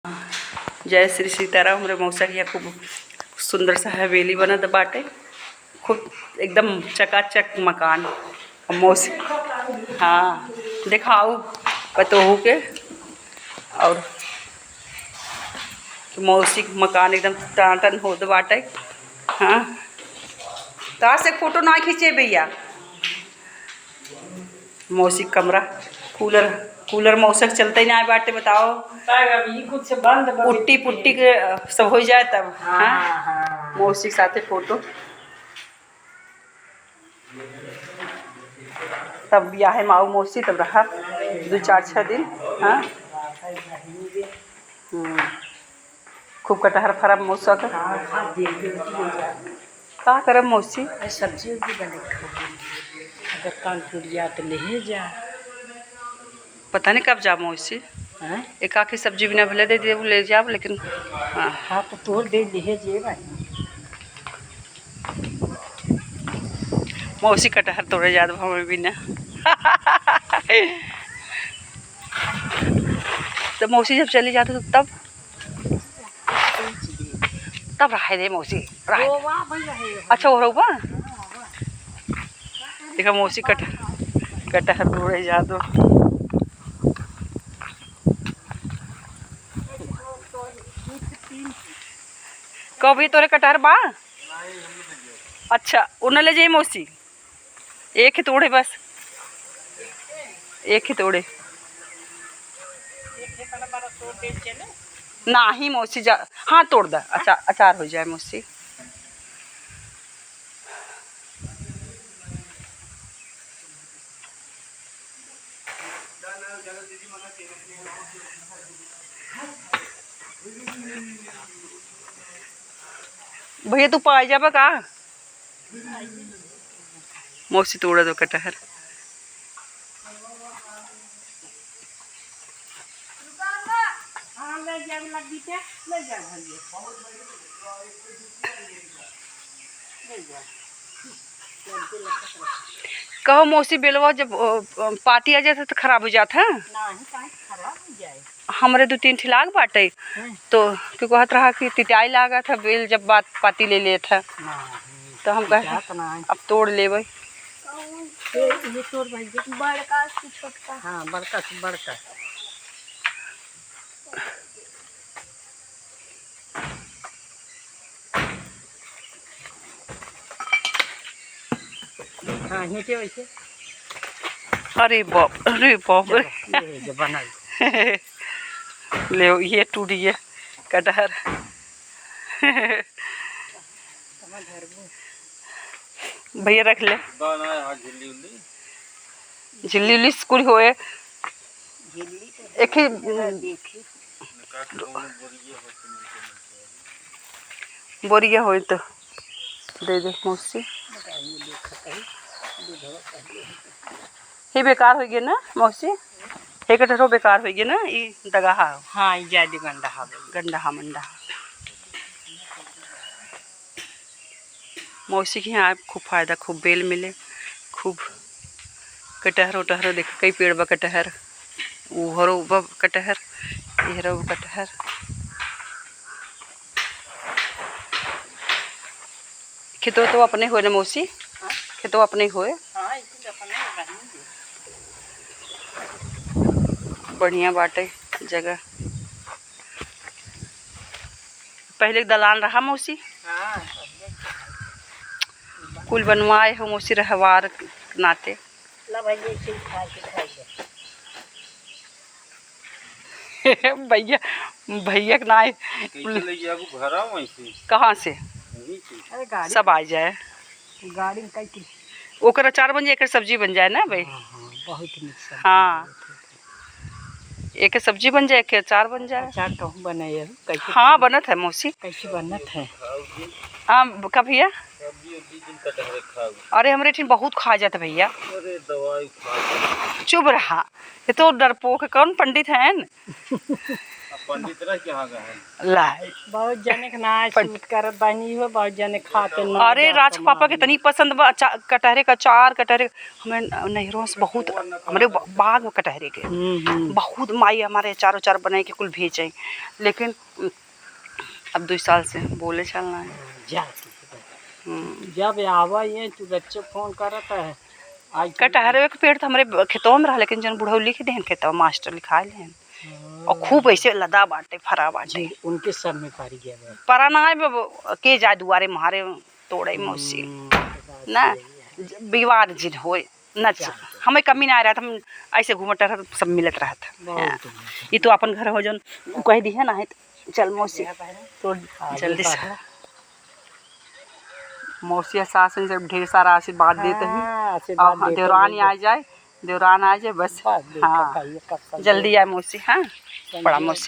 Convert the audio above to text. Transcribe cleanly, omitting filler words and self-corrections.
जय श्री सीताराम। हमरे मौसा के यहाँ खूब सुंदर सा हवेली बनत बाटे, खूब एकदम चकाचक मकान। मौसी हाँ दिखाऊ पतोहू के, और मौसी के मकान एकदम टाटन होत बाटे। हाँ तार से फोटो ना खींचे भैया। मौसी कमरा कूलर मौसक चलते ही ना बाटे, बताओ अभी कुछ बंद पुट्टी पुट्टी के सब हो जाए तब। हाँ मौसी के साथे फोटो तब ब्याह माऊ मौसी तब रहा 2-4-6 दिन। हाँ खूब कटहर फरब मौसा का का करब मौसी। सब्जी उब्जी बने अगर कानपुरिया तो ले जा, पता नहीं कब जा मौसी। एक आखी सब्जी बिना भले दे दे ले जाब, लेकिन हाँ तो तोड़ दे ले जे भाई। मौसी कटहर तोड़े जात हमें बिना। तो मौसी जब चली जाती तो तब रहे दे मौसी रहे। अच्छा हो रहा देखा मौसी कटहर तोड़े जा दो। कभी तोरे कटहर बा? अच्छा उन्हें ले जाइए मौसी, एक ही तोड़े बस, एक ही तोड़े ना ही मौसी जा। हाँ तोड़ दा, अच्छा अचार हो जाए मौसी। भैया तू पाई जा का मौसी तोड़ा दो कटहर। कहो मौसी बेलवा जब पाती आ जाता तो खराब हो जाता है। हमरे 2-3 ठिलाग बाटे तो क्यों कहत रहा कि तिताई लागा था बेल जब बात पाती ले ले था, तो हम कहे अब तोड़ लेबै। ये तोड़ भाई बड़का से छोटका। हाँ बड़का से बड़का। हाँ नीचे वैसे। अरे बाप रे बना ले ये टूट गया कटहर। भैया रख ले झिल्ली उल्ली स्कूल होए एक ही बोरिया हो तो दे दे मौसी। ये बेकार हो गया ना मौसी, हे कटहरो बेकार हो गया ना, ये दगाहा। हाँ ये ज्यादा गंडा मंडा। मौसी के यहाँ खूब फायदा, खूब बेल मिले, खूब कटहर उटहर देख कई पेड़ बा कटहर, उहरो बा कटहर, इहरो कटहर। खेतो तो अपने होए ना मौसी, खेतो अपने होए। बढ़िया बाटे जगह। पहले दलान रहा मौसी। कुल बनवाए हो मौसी रहवार नाते। भैया भैया के ना कहाँ से सब आ जाए गाड़ी ओकर अचार बन जाए, एक सब्जी बन जाए ना भाई। बहुत हाँ एक सब्जी बन जाए, एक अचार बन जाए। अचार तो बने कैसे? हाँ बनत है मौसी। कैसे बनत है? हाँ का भैया? अरे हमरे ठीक बहुत खा जाता भैया। चुप रहा, ये तो डरपोक कौन पंडित है। पंडित रह के हाँ गए लाई बहुत जने के ना सूट करत बानी हो, बहुत जने खाते ना। अरे राज पापा के तनी पसंद बा कटहरे का चार कटहरे हमें नैरों से बहुत हमारे बाग में कटहरे के बहुत माई हमारे अचार उचार बनाए के कुल भेजे लेकिन अब 2 साल से बोले चलना है। जा जब आवा ये तू बच्चे फोन करत है आज कटहरे के पेड़ तो हमारे खेतों में रहा लेकिन जन बुढ़ौली के देन खेतवा मास्टर लिखा लेन और खूब ऐसे लदा बाटे फरा बाटे उनके सर में पारी गया परा ना के जाए दुआरे मारे तोड़े मौसी ना विवाद जिन होए न हमें कमी ना आ रहा था हम ऐसे घूमत रहा सब मिलत रहा था ये तो अपन घर हो जन कह दी है ना है चल मौसी तो जल्दी से मौसी सास से ढेर सारा आशीर्वाद देते हैं और देवरानी आ जाए देवरान आ जाए बस हाँ जल्दी आए मौसी हाँ बड़ा मौसी